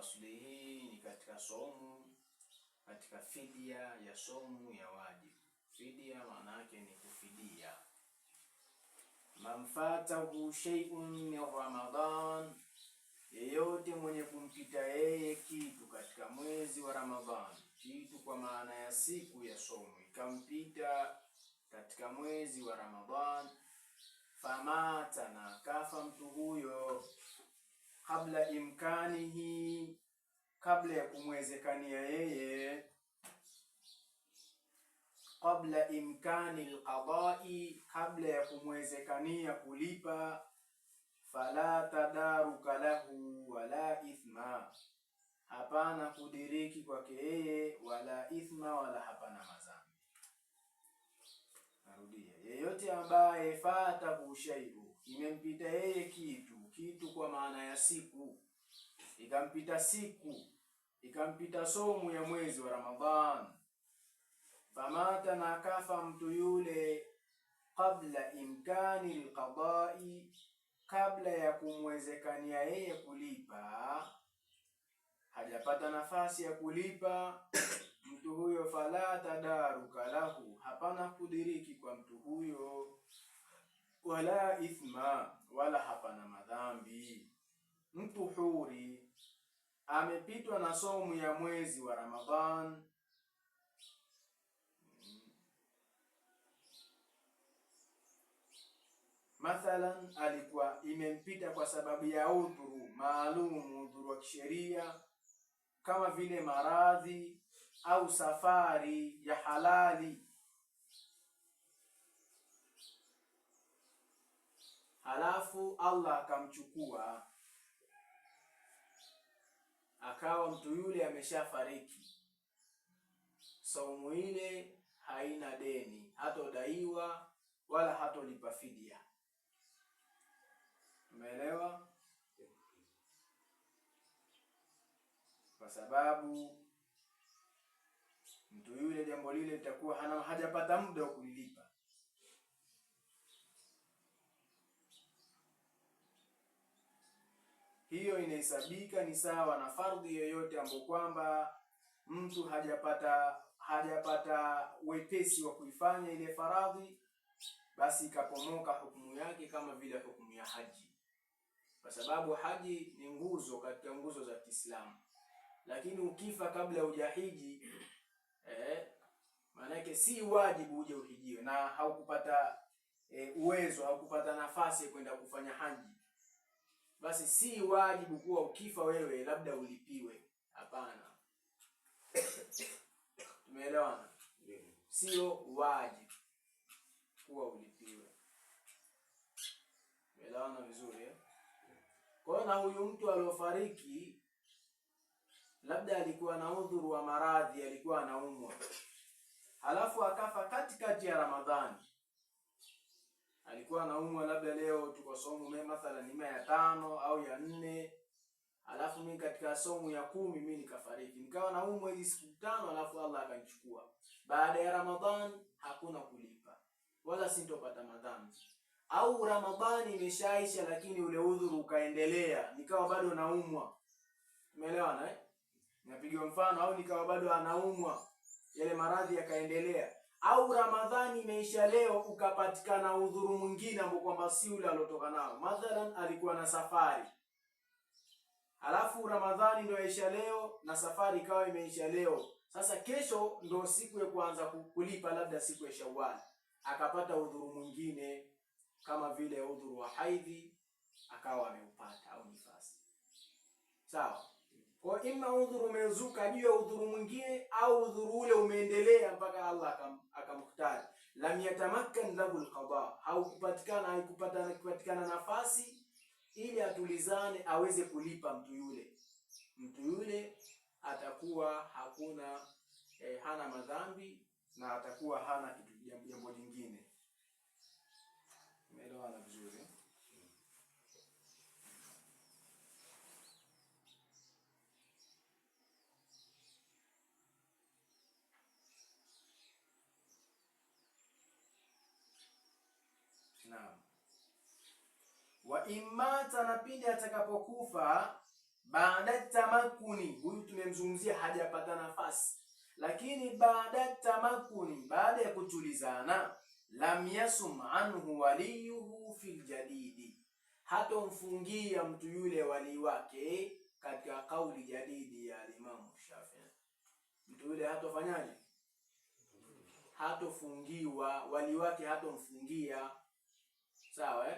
fasli hii ni katika somu, katika fidia ya somu ya wajibu. Fidia maana yake ni kufidia. Man fatahu shay'un min Ramadan, yeyote mwenye kumpita yeye kitu katika mwezi wa Ramadhani. Kitu kwa maana ya siku ya somu ikampita katika mwezi wa Ramadhani, famata, na kafa mtu huyo, kabla imkanihi, kabla ya kumwezekania yeye, kabla imkani alqada'i, kabla ya kumwezekania kulipa, fala tadaruka lahu wala ithma, hapana kudiriki kwake yeye, wala ithma, wala hapana madhambi. Narudia, yeyote ambaye fatahu shay'un, imempita yeye kitu kwa maana ya siku, ikampita siku, ikampita somu ya mwezi wa Ramadhan, famata, na akafa mtu yule, kabla imkani alqada'i, kabla ya kumwezekania yeye kulipa, hajapata nafasi ya kulipa mtu huyo, fala tadaruka lahu, hapana kudiriki kwa mtu huyo, wala ithma, wala hapana madhambi. Mtu huri amepitwa na somu ya mwezi wa Ramadhan, mathalan alikuwa imempita kwa sababu ya udhuru maalum, udhuru wa kisheria kama vile maradhi au safari ya halali, halafu Allah akamchukua, akawa mtu yule ameshafariki, saumu ile haina deni, hatodaiwa wala hatolipa fidia. Umeelewa? Kwa sababu mtu yule jambo lile litakuwa hajapata muda wa kulilipa. Hiyo inahesabika ni sawa na fardhi yoyote ambapo kwamba mtu hajapata wepesi wa kuifanya ile faradhi, basi ikapomoka hukumu yake kama vile hukumu ya haji, kwa sababu haji ni nguzo katika nguzo za Kiislamu. Lakini ukifa kabla hujahiji, maana yake si wajibu uje uhijiwe, na haukupata uwezo, haukupata nafasi ya kwenda kufanya haji, basi si wajibu kuwa ukifa wewe labda ulipiwe. Hapana. Tumeelewana? Sio wajibu kuwa ulipiwe. Tumeelewana vizuri eh? Kwa hiyo na huyu mtu aliofariki labda alikuwa na udhuru wa maradhi, alikuwa anaumwa, halafu akafa katikati ya Ramadhani. Alikuwa anaumwa, labda leo tuko somu mathalan ni ya 5 au ya 4, halafu mimi katika somu ya 10 mimi nikafariki, nikawa naumwa hizi siku 5, halafu Allah akanichukua. Baada ya Ramadhani hakuna kulipa wala sintopata madhambi. Au Ramadhani imeshaisha lakini ule udhuru ukaendelea, nikawa bado naumwa. Umeelewana eh? Napiga mfano, au nikawa bado anaumwa, yale maradhi yakaendelea. Au Ramadhani imeisha leo ukapatikana udhuru mwingine ambao kwamba si ule alotoka nao. Mathalan alikuwa na safari, halafu Ramadhani ndio yaisha leo na safari ikawa imeisha leo. Sasa kesho ndio siku ya kuanza kulipa, labda siku ya Shawwal, akapata udhuru mwingine kama vile udhuru wa haidhi akawa ameupata, au nifasi. Sawa? Kwa ima udhuru umezuka juu ya udhuru mwingine, au udhuru ule umeendelea mpaka Allah akamkutari, lam yatamakkan lahu alqada, haikupatikana nafasi ili atulizane aweze kulipa mtu yule atakuwa hana madhambi na atakuwa hana kitu jambo lingine. Umeelewana vizuri? Naam. Wa imata, na pindi atakapokufa, baada tamakuni, huyu tumemzungumzia hajapata nafasi, lakini baada tamakuni, baada ya kutulizana, lam yasum anhu waliyuhu fil jadidi, hatomfungia mtu yule wali wake katika kauli jadidi ya Imam Shafi'i. Mtu yule hatofanyaje? Hatofungiwa, wali wake hatomfungia, sawa eh?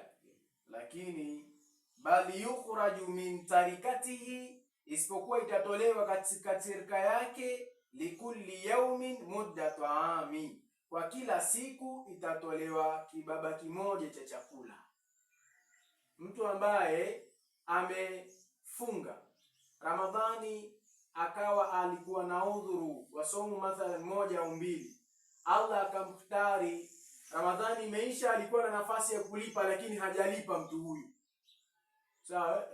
Lakini bali yukhraju min tarikatihi, isipokuwa itatolewa katika tirika yake, likulli yaumin muddatu ami, kwa kila siku itatolewa kibaba kimoja cha chakula. Mtu ambaye amefunga Ramadhani akawa alikuwa na udhuru wa somu mathalan 1 au 2, Allah akamkhtari, Ramadhani imeisha, alikuwa na nafasi ya kulipa lakini hajalipa mtu huyu. Sawa,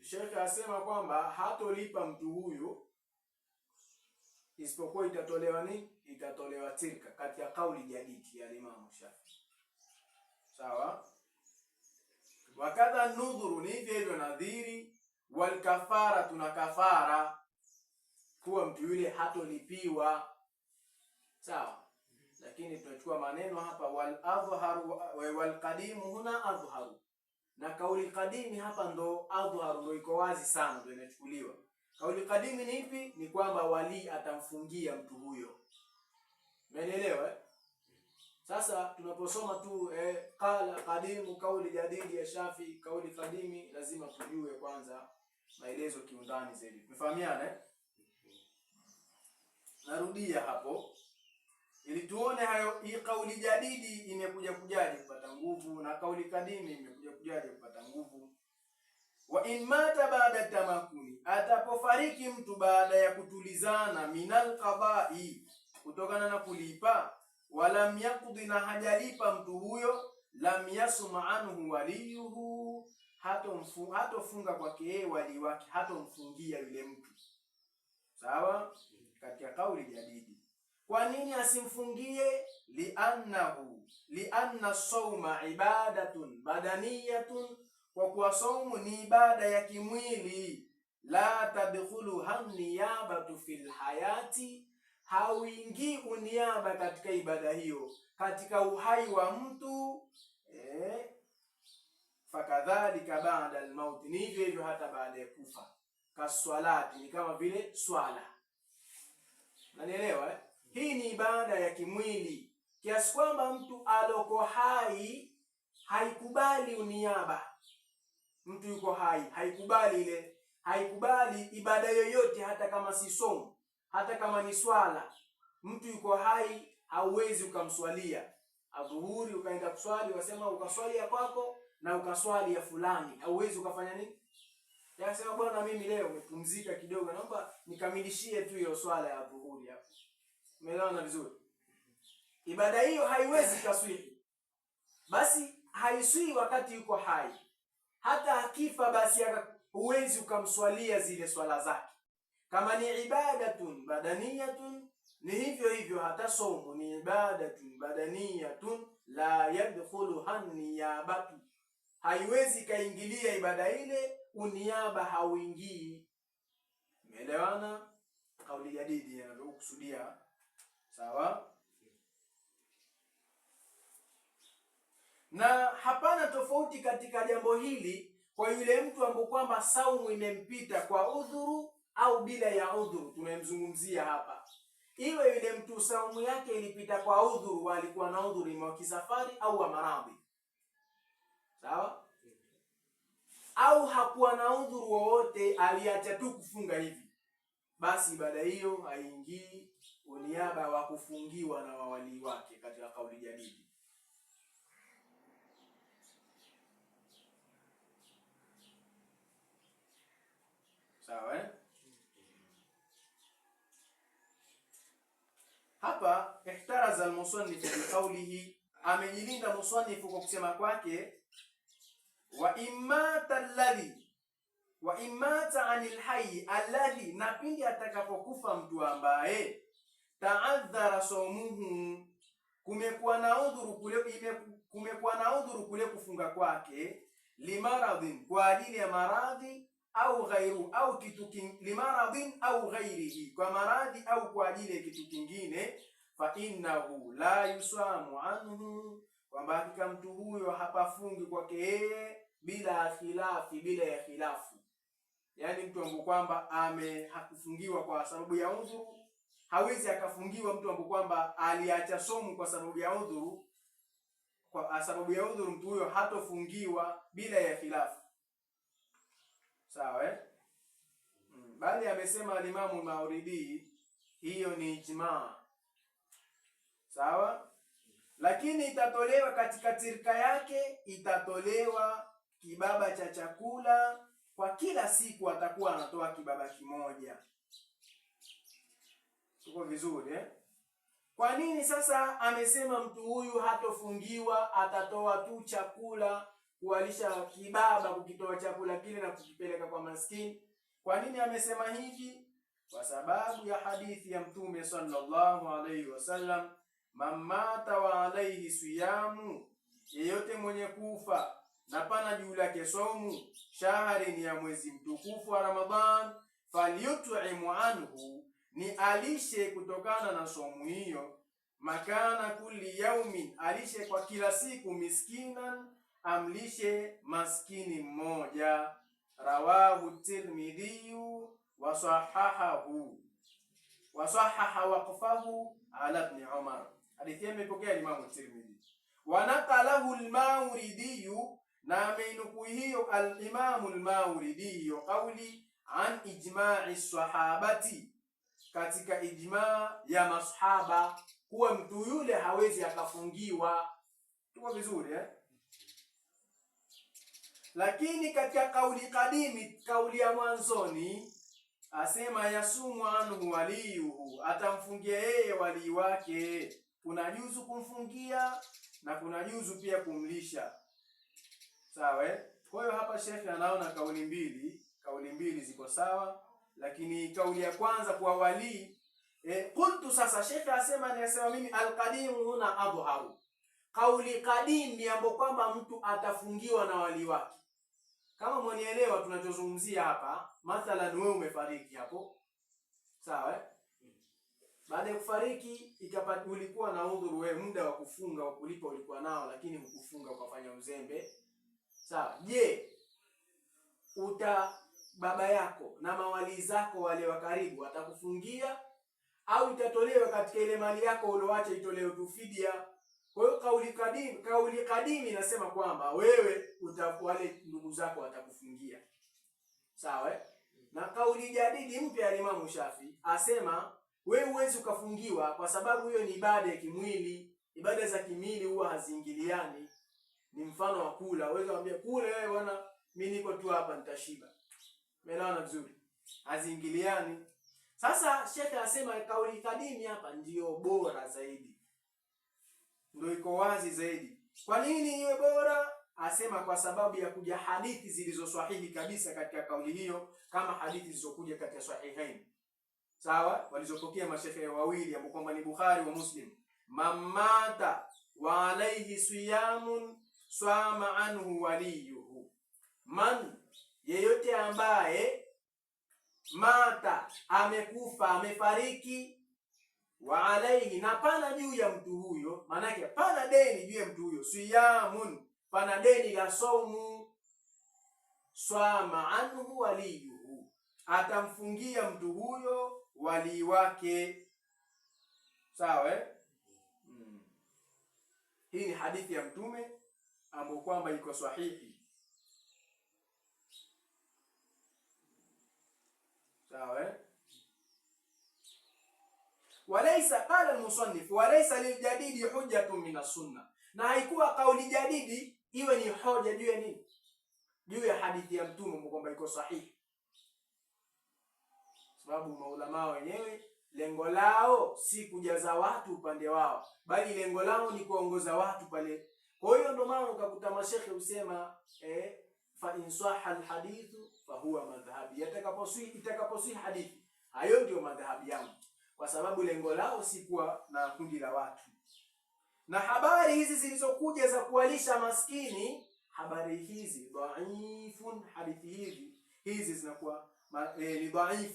Sheikh asema kwamba hatolipa mtu huyu, isipokuwa itatolewa nini? Itatolewa tirka, katika kauli jadidi ya Imam Shafi'i. Sawa, wakadha nudhuru, ni hivyo nadhiri, wal kafara, tuna kafara, kuwa mtu yule hatolipiwa. Sawa, lakini tunachukua maneno hapa, wal adhharu wal qadimu huna adhharu, na kauli kadimi hapa ndo adhharu, ndo iko wazi sana, ndo inachukuliwa. Kauli kadimi ni ipi? Ni kwamba wali atamfungia mtu huyo. Umeelewa eh? Sasa tunaposoma tu qala qadimu, kauli jadidi ya Shafi, kauli kadimi, lazima tujue kwanza maelezo kiundani zaidi. Tumefahamiana eh? Narudia hapo ili tuone hayo, hii kauli jadidi imekuja kujaje kupata nguvu na kauli kadimi imekuja kujaje kupata nguvu. Wa in mata baada tamakuni, atapofariki mtu baada ya kutulizana, minal qada'i, kutokana na kulipa, walam yaqdi, na hajalipa mtu huyo, lam yasum anhu waliyuhu, hatofunga kwake yeye wali wake, hatomfungia yule mtu. Sawa, katika kauli jadidi. Kwa nini asimfungie? Lianna sawma ibadatun badaniyatun, kwa kuwa saumu ni ibada ya kimwili. La tadkhuluha niyabatu fil hayati, hauingii uniaba katika ibada hiyo katika uhai wa mtu. Fakadhalika baada almauti, ni hivyo hivyo hata baada ya kufa. Kaswalati, ni kama vile swala. Unanielewa eh? Hii ni ibada ya kimwili kiasi kwamba mtu aloko hai haikubali uniaba. Mtu yuko hai haikubali ibada yoyote, hata kama si somo, hata kama ni swala. Mtu yuko hai hauwezi ukamswalia adhuhuri, ukaenda kuswali, wasema ukaswali ya kwako na ukaswali ya fulani, hauwezi ukafanya nini? Yasema bwana, mimi leo nimepumzika kidogo, naomba nikamilishie tu hiyo swala ya adhuhuri hapo. Umeelewana vizuri? Ibada hiyo haiwezi kaswihi. Basi haiswi wakati yuko hai. Hata akifa basi huwezi ukamswalia zile swala zake. Kama ni ibadatun badaniyatun, ni hivyo hivyo hata somo ni ibadatun badaniyatun, la yadkhuluha niyabatu, haiwezi kaingilia ibada ile, uniaba hauingii. Umeelewana? Kauli jadidi inakusudia. Sawa? Na hapana tofauti katika jambo hili kwa yule mtu ambaye kwamba saumu imempita kwa udhuru au bila ya udhuru. Tunamzungumzia hapa, iwe yule mtu saumu yake ilipita kwa udhuru, alikuwa na udhuru wa kisafari au wa maradhi, sawa, au hakuwa na udhuru wowote, aliacha tu kufunga hivi, basi ibada hiyo haingii uniaba wa kufungiwa na wawali wake katika kauli jadidi. Sawa eh? Hapa ihtaraza al-musannif bi qawlihi, amejilinda musannif kwa kusema kwake, wa imata anil hayy alladhi, na pindi atakapokufa mtu ambaye ta'adhara sawmuhu, kumekuwa na udhuru kule kufunga kwake, limaradhin, kwa ajili ya maradhi, au ghairu au kitu limaradhin au ghairihi, kwa maradhi au kwa ajili ya kitu kingine, fa innahu la yusamu anhu, kwamba hakika mtu huyo hapafungi kwake yeye bila khilafi, bila ya khilafu. Yani mtu ambaye kwamba hakufungiwa kwa sababu ya udhuru, hawezi akafungiwa mtu ambaye kwamba aliacha somo kwa sababu ya udhuru. Kwa sababu ya udhuru mtu huyo hatofungiwa bila ya khilafu. Sawa eh? Bali amesema alimamu Mauridi hiyo ni ijmaa. Sawa? Lakini itatolewa katika tirka yake, itatolewa kibaba cha chakula kwa kila siku, atakuwa anatoa kibaba kimoja. Tuko vizuri eh? Kwa nini sasa amesema mtu huyu hatofungiwa, atatoa tu chakula, kualisha kibaba, kukitoa chakula kile na kukipeleka kwa maskini? Kwa nini amesema hivi? Kwa sababu ya hadithi ya Mtume sallallahu alaihi wasallam, mamata wa alaihi siyamu, yeyote mwenye kufa na pana juu lake somu, shahari ni ya mwezi mtukufu wa Ramadhan, falyut'imu anhu, ni alishe kutokana na somu hiyo, makana kulli yaumin, alishe kwa kila siku, miskinan, amlishe maskini mmoja. Rawahu Tirmidhi wa sahahahu waqfahu ala ibn Umar. Hadithi imepokea Imam Tirmidhi. Wa naqalahu al-Mawardi, na ameinukuu hiyo al-Imam al-Mawardi kauli an ijma'i sahabati, katika ijma ya masahaba, kuwa mtu yule hawezi akafungiwa. Tuko vizuri eh? Lakini katika kauli kadimi, kauli ya mwanzoni, asema yasumu anhu waliyuhu, atamfungia yeye walii wake. Kuna juzu kumfungia na kuna juzu pia kumlisha. Sawa eh? Kwa hiyo hapa shekhe anaona kauli mbili ziko sawa, lakini kauli ya kwanza kwa walii qultu, sasa shekhe anasema mimi alqadimu huna adharu, kauli kadimi ambapo kwamba mtu atafungiwa na walii wake. Kama mwanielewa tunachozungumzia hapa, mathalan wewe umefariki hapo, sawa eh? Baada ya kufariki ulikuwa na udhuru, wewe muda wa kufunga wa kulipa ulikuwa nao, lakini hukufunga, ukafanya uzembe. Sawa, je, baba yako na mawali zako wale wa karibu watakufungia, au itatolewa katika ile mali yako ulioacha itolewe tu fidia? Kwa hiyo kauli kadimi inasema kwamba wewe wale ndugu zako watakufungia. Sawa eh? Na kauli jadidi mpya ya Imam Shafi asema wewe huwezi ukafungiwa, kwa sababu hiyo ni ibada ya kimwili. Ibada za kimwili huwa haziingiliani. Ni mfano wa kula. Wewe unamwambia kula wewe bwana, mimi niko tu hapa nitashiba. Umeelewana vizuri? Haziingiliani. Sasa Sheikh asema kauli kadimi hapa ndio bora zaidi, ndio iko wazi zaidi. Kwa nini iwe bora? Asema kwa sababu ya kuja hadithi zilizosahihi kabisa katika kauli hiyo, kama hadithi zilizokuja katika Sahihain. Sawa, walizopokea mashehe wawili ambao kwamba ni Bukhari wa Muslim. Mamata wa alayhi siyamun swama anhu waliyuhu, man, yeyote ambaye mata, amekufa, amefariki, wa alayhi, na pana juu ya mtu huyo, manake pana deni juu ya mtu huyo, siyamun, pana deni la saumu, swama anhu waliyuhu, atamfungia mtu huyo wali wake. Sawa eh? Hii ni hadithi ya Mtume ambayo kwamba iko sahihi. Sawa eh? Walaysa, qala al-musannif, walaysa liljadidi hujjatun min as-sunnah, na haikuwa kauli jadidi iwe ni hoja juu ya nini? Juu ya hadithi ya Mtume ambayo kwamba iko sahihi. Sababu maulama wenyewe lengo lao si kujaza watu upande wao, bali lengo lao ni kuongoza watu pale. Kwa hiyo ndio maana ukakuta mashekhe usema fa in sahha alhadithu fa huwa madhhabi, itakaposii hadithi, hayo ndio madhhabi yangu, kwa sababu lengo lao si kuwa na kundi la watu. Na habari hizi zilizokuja za kuwalisha maskini, habari hizi dhaifun, hadithi hizi hizi zinakuwa ni dhaifu.